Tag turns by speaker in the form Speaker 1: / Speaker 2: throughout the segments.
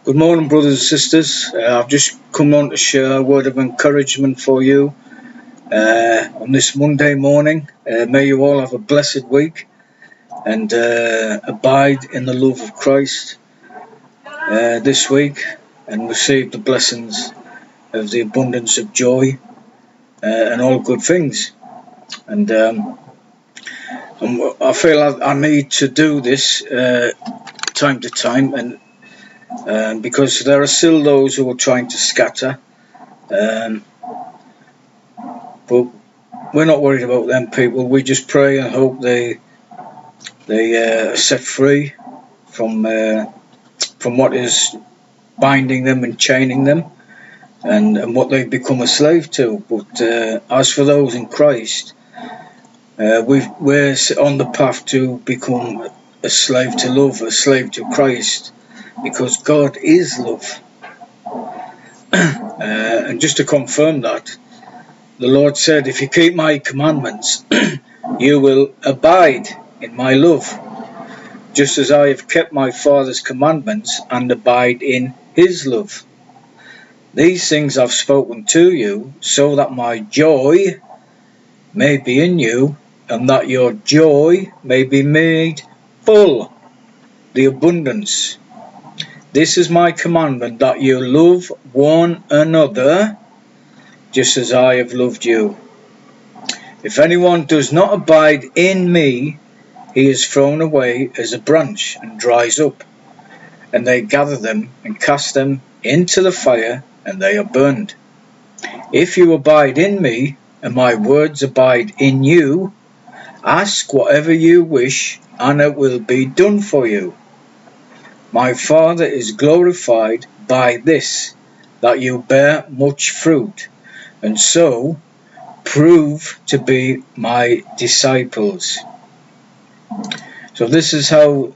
Speaker 1: Good morning, brothers and sisters. I've just come on to share a word of encouragement for you on this Monday morning. May you all have a blessed week and abide in the love of Christ this week and receive the blessings of the abundance of joy and all good things. And I feel I need to do this time to time, and because there are still those who are trying to scatter. But we're not worried about them people. We just pray and hope they are set free from what is binding them and chaining them, and what they've become a slave to. But as for those in Christ, we're on the path to become a slave to love, a slave to Christ, because God is love. And just to confirm that, the Lord said, if you keep my commandments, you will abide in my love, just as I have kept my Father's commandments and abide in his love. These things I've spoken to you, so that my joy may be in you, and that your joy may be made full, the abundance. This is my commandment, that you love one another, just as I have loved you. If anyone does not abide in me, he is thrown away as a branch and dries up, and they gather them and cast them into the fire, and they are burned. If you abide in me, and my words abide in you, ask whatever you wish, and it will be done for you. My Father is glorified by this, that you bear much fruit, and so prove to be my disciples. So this is how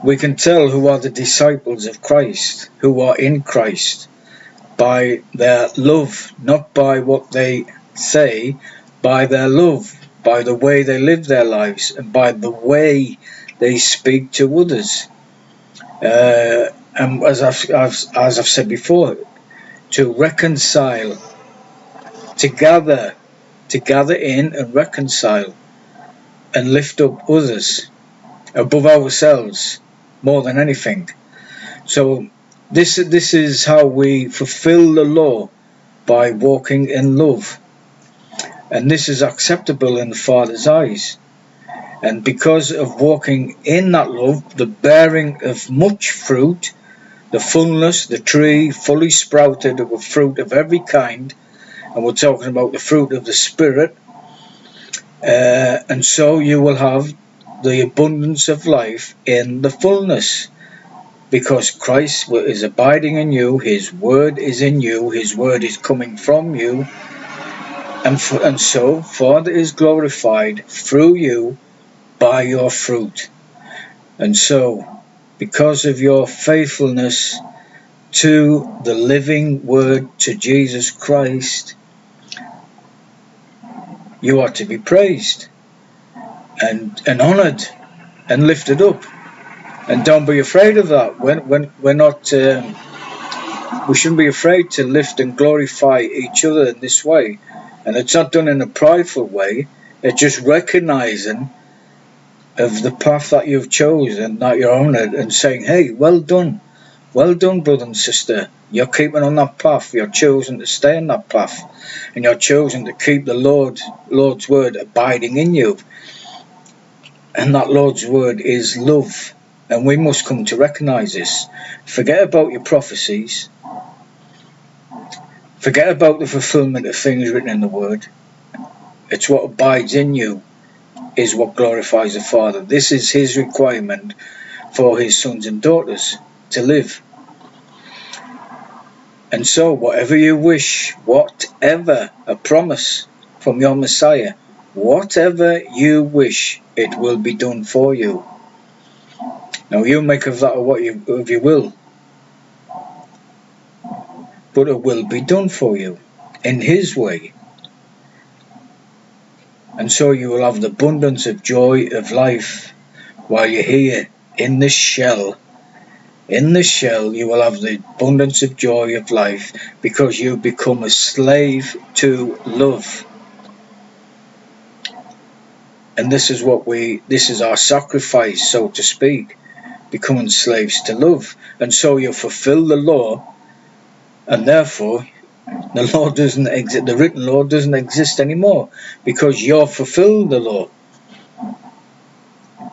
Speaker 1: we can tell who are the disciples of Christ, who are in Christ, by their love, not by what they say, by their love, by the way they live their lives, and by the way they speak to others. And as I've said before, to reconcile, to gather in and reconcile, and lift up others above ourselves more than anything. So this is how we fulfill the law, by walking in love, and this is acceptable in the Father's eyes. And because of walking in that love, the bearing of much fruit, the fullness, the tree fully sprouted with fruit of every kind, and we're talking about the fruit of the Spirit, and so you will have the abundance of life in the fullness, because Christ is abiding in you, his word is in you, his word is coming from you, and so Father is glorified through you by your fruit. And so, because of your faithfulness to the living word, to Jesus Christ, you are to be praised and honoured and lifted up. And don't be afraid of that. We're not, we shouldn't be afraid to lift and glorify each other in this way. And it's not done in a prideful way. It's just recognising of the path that you've chosen, that you're on it, and saying, hey, well done, brother and sister. You're keeping on that path. You're choosing to stay on that path, and you're choosing to keep the Lord's word abiding in you. And that Lord's word is love, and we must come to recognise this. Forget about your prophecies. Forget about the fulfilment of things written in the word. It's what abides in you is what glorifies the Father. This is his requirement for his sons and daughters to live. And so whatever you wish, whatever, a promise from your Messiah, whatever you wish, it will be done for you. Now you make of that what you will, but it will be done for you in his way. And so you will have the abundance of joy of life while you're here in this shell, In the shell you will have the abundance of joy of life, because you become a slave to love. And this is our sacrifice, so to speak, becoming slaves to love. And so you fulfill the law, and therefore the law doesn't exist, the written law doesn't exist anymore, because you've fulfilled the law.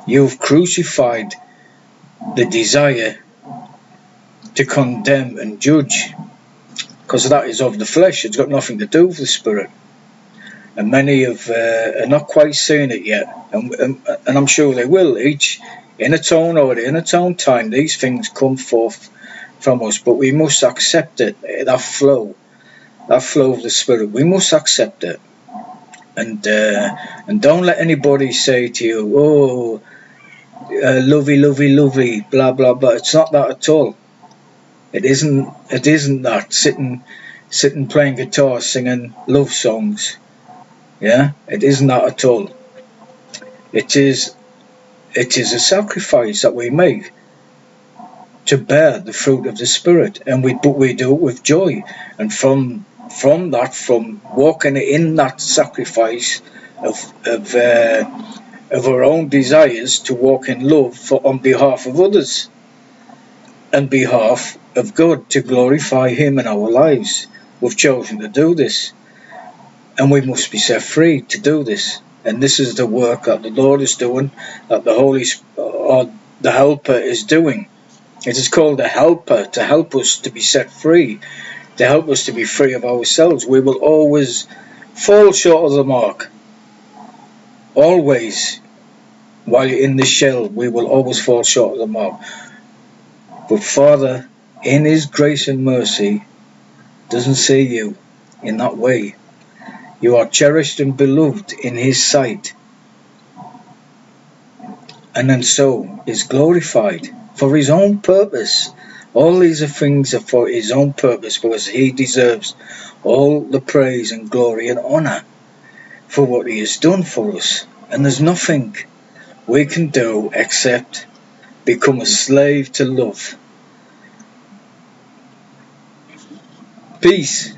Speaker 1: You've crucified the desire to condemn and judge, because that is of the flesh. It's got nothing to do with the spirit. And many are not quite seeing it yet, and I'm sure they will. Each in its own order, in its own time, these things come forth from us, but we must accept it. That flow of the spirit, we must accept it. And don't let anybody say to you, "Oh, lovey, lovey, lovey, blah blah blah." It's not that at all. It isn't that sitting playing guitar, singing love songs. Yeah, it isn't that at all. It is a sacrifice that we make to bear the fruit of the spirit, but we do it with joy. And from walking in that sacrifice of our own desires, to walk in love on behalf of others, and behalf of God, to glorify Him in our lives. We've chosen to do this, and we must be set free to do this. And this is the work that the Lord is doing, that the Holy or the Helper is doing. It is called the Helper, to help us to be set free, to help us to be free of ourselves. We will always fall short of the mark. Always. While you're in the shell, we will always fall short of the mark. But Father, in His grace and mercy, doesn't see you in that way. You are cherished and beloved in His sight, and then so is glorified for His own purpose. All these things are for His own purpose, because He deserves all the praise and glory and honor for what He has done for us. And there's nothing we can do except become a slave to love. Peace.